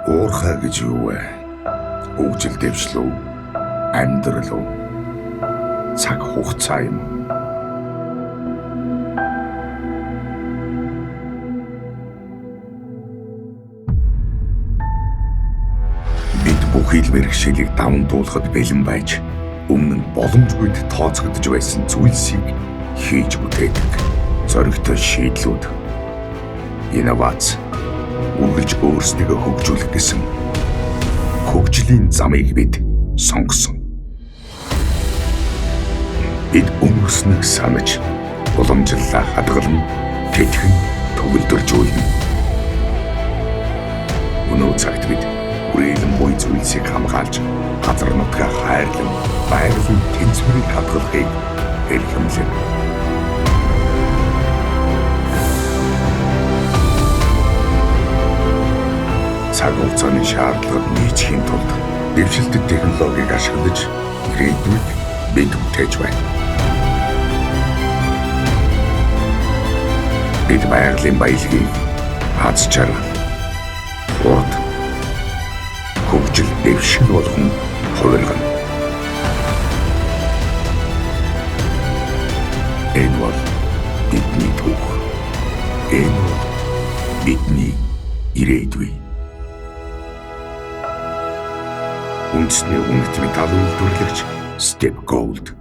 Уурхай гэж юу вэ? Хөгжил дэвшлүү, амьдрал уу? Цаг хугацаа юм. Бид бүхий л мэргэшилийг даван туулахад бэлэн байж, өмнө нь боломжгүйд тооцогдож байсан зүйлсийг хийж бүтээдэг. Зоригтой шийдлүүд, инновац, үргэлж өөрсдийгөө хөгжүүлэх гэсэн хөгжлийн замыг бид сонгосон. Бид өнгөрснөг санаж, уламжлалаа хадгална, тэтгэн төгөлдөрж үлдэнэ. Өнөө цагт бид хүрээлэн буй зүйлсийг хамгаалж, газар нутгаа хайрлан, байгалийн тэнцвэрийг хадгалахыг эрхэмлэн. Цаг хугацааны шаардлагад нийцхийн тулд дэвшилтэт технологиг ашиглаж ирээдүйг бид бүтээж байна. Бид байгалийн баялагийг аз жаргал, урд, хөгжил дэвшил болгон хувиргана. Энэ бол бидний түүх. Энэ бол бидний ирээдүй. Үндэсний үнэт металл үйлдвэрлэгч Step Gold.